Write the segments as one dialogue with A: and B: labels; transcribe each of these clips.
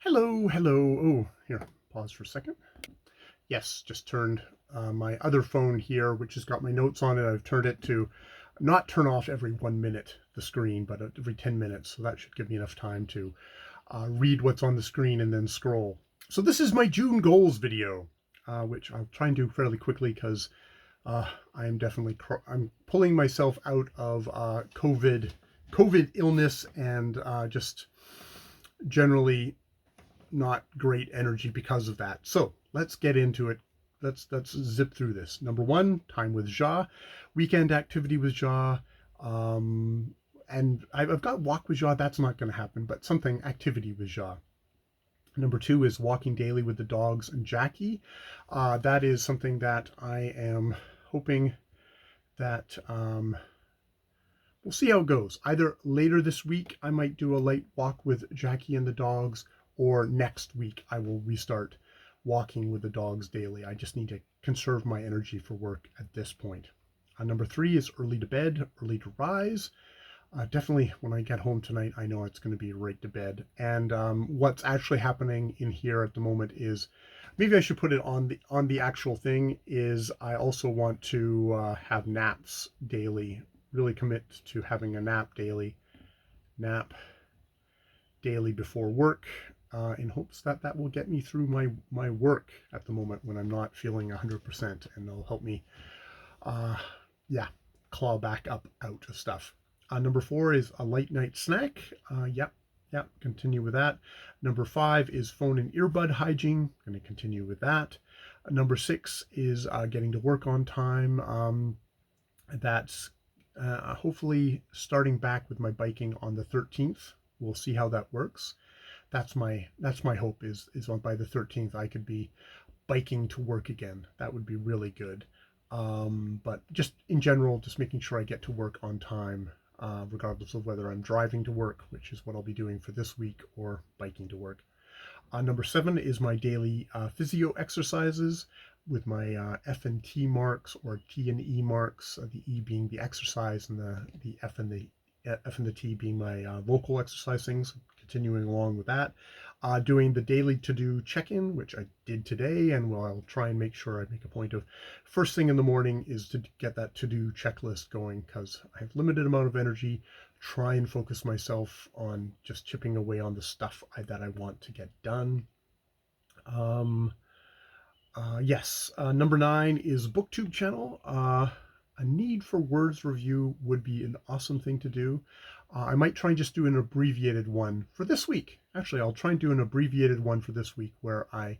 A: Hello, hello. Oh, here, pause for a second. Yes, just turned my other phone here, which has got my notes on it. I've turned it to not turn off every 1 minute the screen, but every 10 minutes. So that should give me enough time to read what's on the screen and then scroll. So this is my June goals video, which I'll try and do fairly quickly because I am definitely I'm pulling myself out of COVID illness and just generally not great energy because of that. So let's get into it. Let's zip through this. Number one, time with Ja, weekend activity with Ja, and I've got walk with Ja. That's not going to happen, but something activity with Ja. Number two is walking daily with the dogs and Jackie. That is something that I am hoping that we'll see how it goes. Either later this week, I might do a light walk with Jackie and the dogs, or next week, I will restart walking with the dogs daily. I just need to conserve my energy for work at this point. Number three is early to bed, early to rise. Definitely when I get home tonight, I know it's going to be right to bed. And what's actually happening in here at the moment is, maybe I should put it on the actual thing, is I also want to have naps daily, really commit to having a nap daily before work, in hopes that that will get me through my work at the moment when I'm not feeling 100%, and it'll help me, uh, yeah, claw back up out of stuff. Number four is a light night snack. Yep, continue with that. Number five is phone and earbud hygiene. Going to continue with that. Number six is getting to work on time. That's hopefully starting back with my biking on the 13th. We'll see how that works. That's my hope is on by the 13th I could be biking to work again. That would be really good. But just in general, just making sure I get to work on time, regardless of whether I'm driving to work, which is what I'll be doing for this week, or biking to work. Number seven is my daily physio exercises with my F and T marks, or T and E marks. The E being the exercise, and the F and the T being my vocal exercise things. Continuing along with that, doing the daily to-do check-in, which I did today, and I'll try and make sure I make a point of first thing in the morning is to get that to-do checklist going, because I have limited amount of energy. Try and focus myself on just chipping away on the stuff that I want to get done. Yes, number nine is BookTube channel. A need for words review would be an awesome thing to do. I might try and just do an abbreviated one for this week. Actually, I'll try and do an abbreviated one for this week where I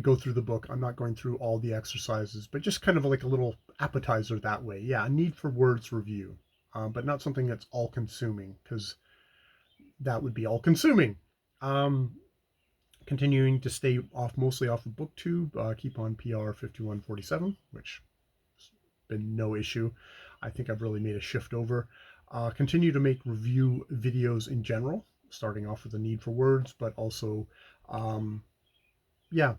A: go through the book. I'm not going through all the exercises, but just kind of like a little appetizer that way. Yeah, a need for words review, but not something that's all consuming, because that would be all consuming. Um, Continuing to stay mostly off of BookTube, keep on PR 5147, which has been no issue. I think I've really made a shift over. Continue to make review videos in general, starting off with the need for words, but also, um, yeah,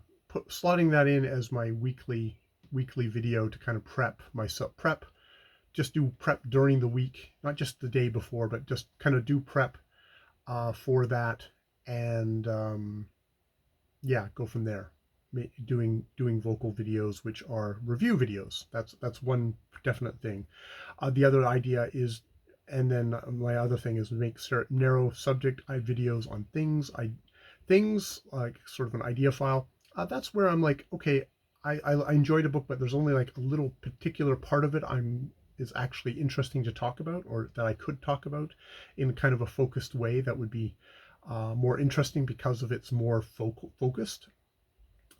A: slotting that in as my weekly video to kind of prep myself. Just do prep during the week, not just the day before, but just kind of do prep for that, and yeah, go from there. Doing vocal videos, which are review videos. That's one definite thing. The other idea is, and then my other thing is make narrow subject videos on things like sort of an idea file. That's where I'm like, okay, I enjoyed a book, but there's only like a little particular part of it is actually interesting to talk about, or that I could talk about in kind of a focused way that would be more interesting because of its more focused.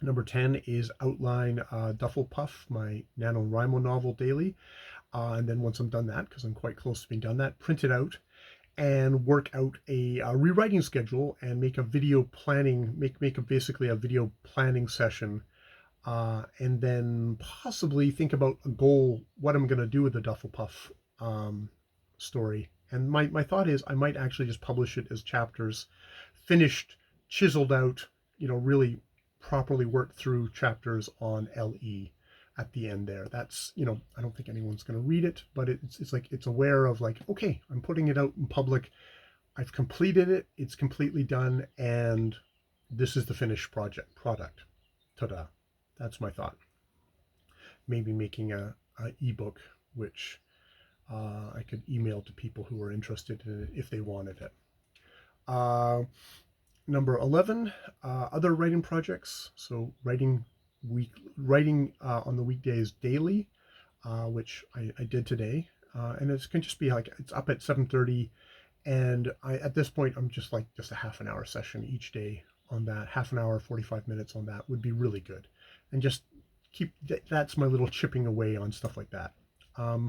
A: Number 10 is outline Dufflepuff, my NaNoWriMo novel daily. And then once I'm done that, because I'm quite close to being done that, print it out and work out a rewriting schedule and make a video planning, basically a video planning session. And then possibly think about a goal, what I'm going to do with the Dufflepuff story. And my thought is I might actually just publish it as chapters, finished, chiseled out, really properly worked through chapters on LE at the end there. That's, I don't think anyone's going to read it, but it's like, it's aware of like, okay, I'm putting it out in public. I've completed it. It's completely done. And this is the finished product. Ta-da. That's my thought. Maybe making a ebook, which I could email to people who are interested in it if they wanted it. Number 11, other writing projects. So writing on the weekdays daily, which I did today. And it can just be like, it's up at 7:30. And at this point, I'm just a half an hour session each day on that. Half an hour, 45 minutes on that would be really good. And just that's my little chipping away on stuff like that. I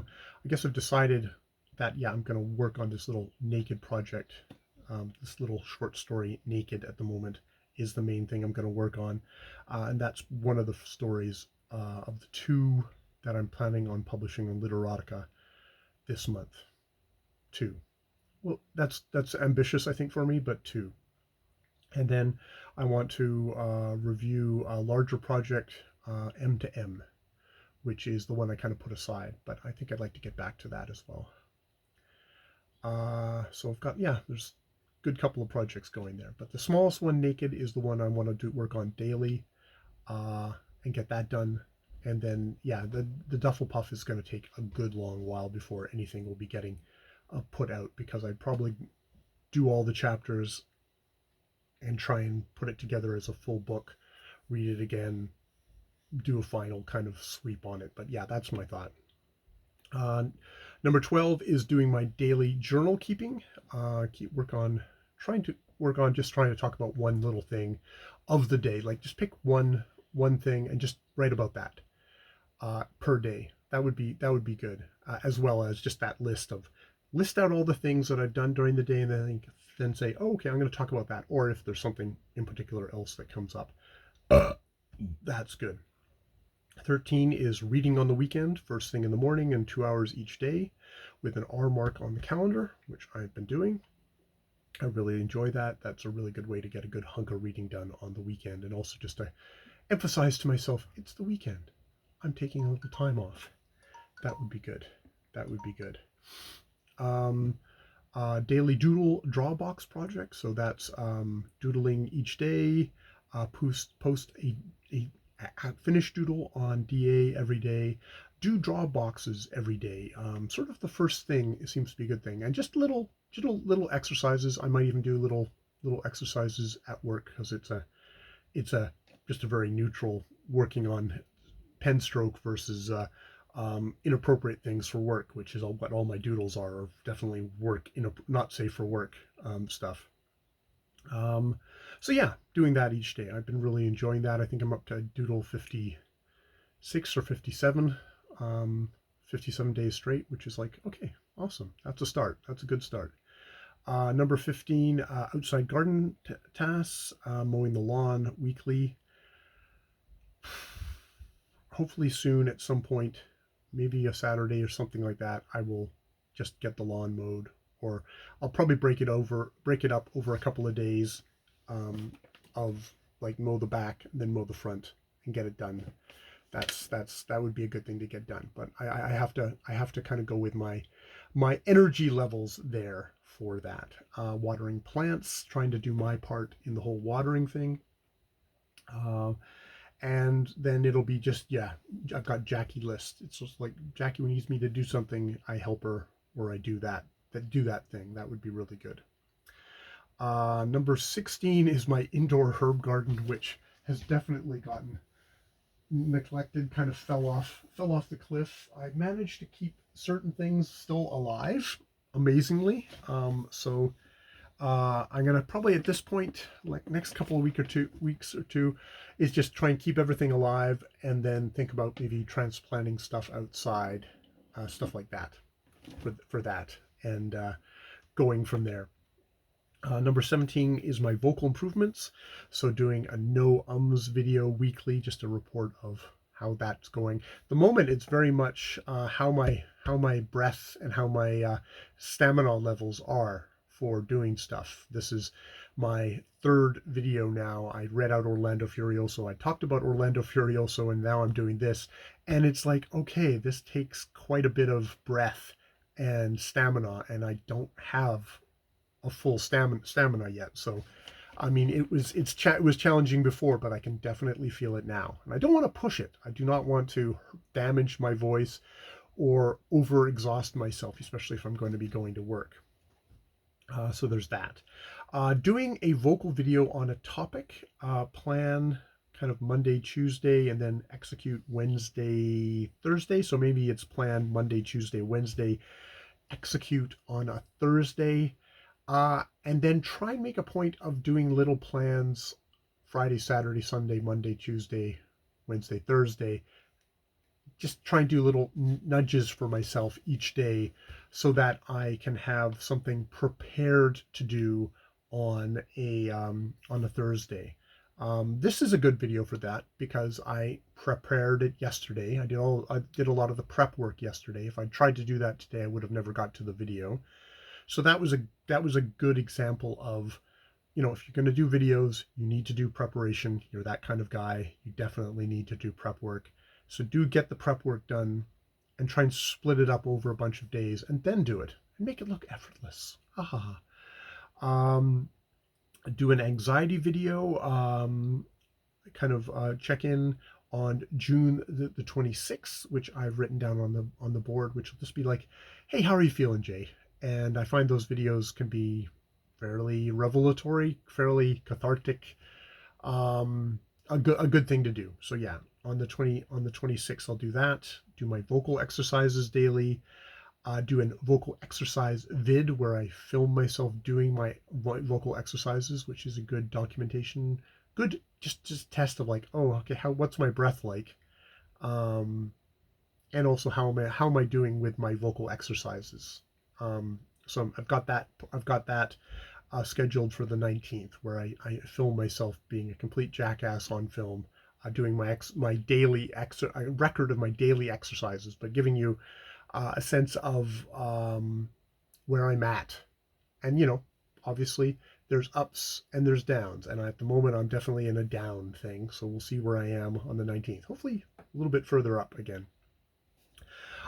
A: guess I've decided that, yeah, I'm going to work on this little Naked project. This little short story, Naked, at the moment is the main thing I'm going to work on. And that's one of the stories of the 2 that I'm planning on publishing on Literotica this month. 2. Well, that's ambitious, I think, for me, but 2. And then I want to review a larger project, M to M, which is the one I kind of put aside, but I think I'd like to get back to that as well. So I've got, there's a good couple of projects going there, but the smallest one, Naked, is the one I want to work on daily and get that done. And then, the Duffel Puff is going to take a good long while before anything will be getting put out, because I'd probably do all the chapters and try and put it together as a full book, read it again, do a final kind of sweep on it. But yeah, that's my thought. Number 12 is doing my daily journal keeping. Trying to talk about one little thing of the day. Like, just pick one thing and just write about that per day. That would be good, as well as just that list out all the things that I've done during the day, and then say, oh, okay, I'm going to talk about that. Or if there's something in particular else that comes up, that's good. 13 is reading on the weekend, first thing in the morning and 2 hours each day, with an R mark on the calendar, which I've been doing. I really enjoy that. That's a really good way to get a good hunk of reading done on the weekend, and also just to emphasize to myself, it's the weekend. I'm taking a little time off. That would be good. Daily doodle draw box project. So that's doodling each day, post a finished doodle on DA every day, do draw boxes every day. Sort of the first thing, it seems to be a good thing. And just little exercises. I might even do little exercises at work, because it's just a very neutral, working on pen stroke versus inappropriate things for work, which is what all my doodles are definitely work, not safe for work stuff. So yeah, doing that each day. I've been really enjoying that. I think I'm up to doodle 56 or 57, 57 days straight, which is like, okay, awesome. That's a start. That's a good start. Number 15, outside garden tasks, mowing the lawn weekly. Hopefully soon, at some point, maybe a Saturday or something like that, I will just get the lawn mowed, or I'll probably break it up over a couple of days, of like mow the back and then mow the front and get it done. That would be a good thing to get done. But I have to kind of go with my energy levels there for that. Watering plants, trying to do my part in the whole watering thing. And then it'll be just, I've got Jackie list. It's just like, Jackie needs me to do something, I help her, or I do that thing. That would be really good. Number 16 is my indoor herb garden, which has definitely gotten neglected, kind of fell off the cliff. I managed to keep certain things still alive, amazingly. So I'm gonna probably, at this point, like next couple of weeks or two, is just try and keep everything alive, and then think about maybe transplanting stuff outside, stuff like that, for that, and going from there. Number 17 is my vocal improvements. So doing a no ums video weekly, just a report of how that's going. The moment, it's very much how my breath and how my stamina levels are for doing stuff. This is my 3rd video now. I read out Orlando Furioso. I talked about Orlando Furioso, and now I'm doing this. And it's like, okay, this takes quite a bit of breath and stamina, and I don't have a full stamina yet. So I mean, it was challenging before, but I can definitely feel it now. And I don't want to push it. I do not want to damage my voice or over exhaust myself, especially if I'm going to be going to work. So there's that. Doing a vocal video on a topic, plan kind of Monday, Tuesday, and then execute Wednesday, Thursday. So maybe it's planned Monday, Tuesday, Wednesday, execute on a Thursday, and then try and make a point of doing little plans Friday, Saturday, Sunday, Monday, Tuesday, Wednesday, Thursday. Just try and do little nudges for myself each day so that I can have something prepared to do on a Thursday. This is a good video for that because I prepared it yesterday. I did a lot of the prep work yesterday. If I tried to do that today, I would have never got to the video. So that was a good example of, if you're going to do videos, you need to do preparation. You're that kind of guy. You definitely need to do prep work. So do get the prep work done and try and split it up over a bunch of days and then do it and make it look effortless. Ah. Do an anxiety video, kind of check in on June the 26th, which I've written down on the board, which will just be like, hey, how are you feeling, Jay? And I find those videos can be fairly revelatory, fairly cathartic, a good thing to do. So yeah, on the 26th, I'll do that. Do my vocal exercises daily. Do a vocal exercise vid where I film myself doing my vocal exercises, which is a good documentation, good just test of like, oh, okay, what's my breath like, and also how am I doing with my vocal exercises. So I've got that scheduled for the 19th, where I film myself being a complete jackass on film, doing my daily record of my daily exercises, but giving you a sense of where I'm at. And, obviously there's ups and there's downs. And at the moment, I'm definitely in a down thing. So we'll see where I am on the 19th. Hopefully a little bit further up again.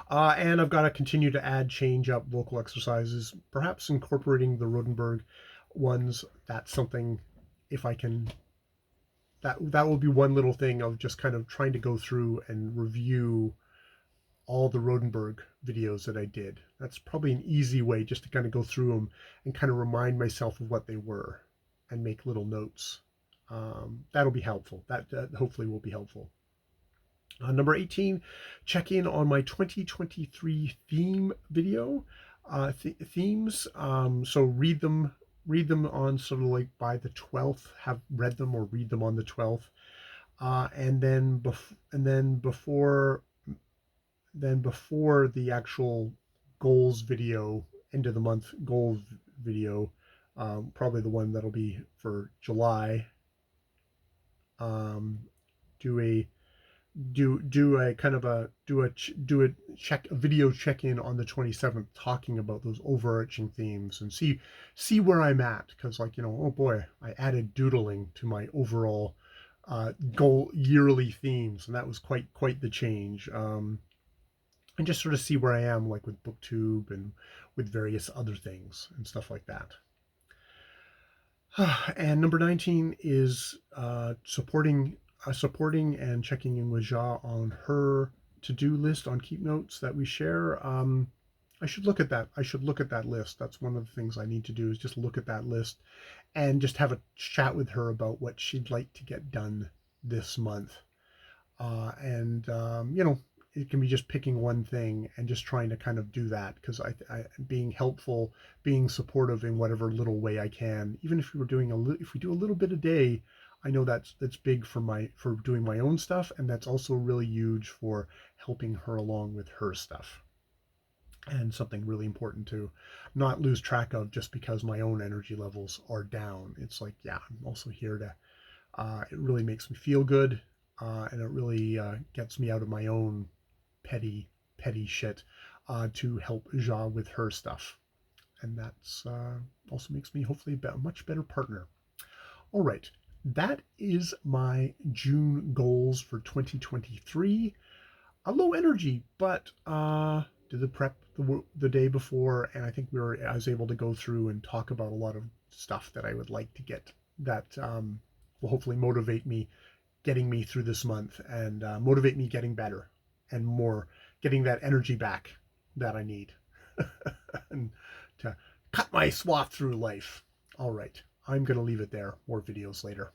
A: And I've got to continue to change up vocal exercises, perhaps incorporating the Rodenberg ones. That's something, if I can, that will be one little thing of just kind of trying to go through and review all the Rodenberg videos that I did. That's probably an easy way just to kind of go through them and kind of remind myself of what they were and make little notes. That'll be helpful. That hopefully will be helpful. Number 18, check in on my 2023 theme video. Themes. So read them on sort of like by the 12th. Have read them or read them on the 12th, and then before the actual goals video, end of the month goals video, probably the one that'll be for July, do a video check-in on the 27th, talking about those overarching themes and see where I'm at, because oh boy, I added doodling to my overall goal yearly themes, and that was quite the change. And just sort of see where I am, like with BookTube and with various other things and stuff like that. And number 19 is supporting and checking in with Ja on her to-do list on Keep Notes that we share. I should look at that. I should look at that list. That's one of the things I need to do, is just look at that list and just have a chat with her about what she'd like to get done this month. And it can be just picking one thing and just trying to kind of do that, because I being helpful, being supportive in whatever little way I can. Even if we do a little bit a day, I know that's big for doing my own stuff, and that's also really huge for helping her along with her stuff. And something really important to not lose track of just because my own energy levels are down. It's like, yeah, I'm also here to. It really makes me feel good, and it really gets me out of my own petty shit, to help Ja with her stuff. And that's also makes me hopefully a much better partner. All right, that is my June goals for 2023. A low energy, but did the prep the day before, and I think I was able to go through and talk about a lot of stuff that I would like to get that will hopefully motivate me, getting me through this month, and motivate me getting better and more, getting that energy back that I need and to cut my swath through life. All right, I'm going to leave it there. More videos later.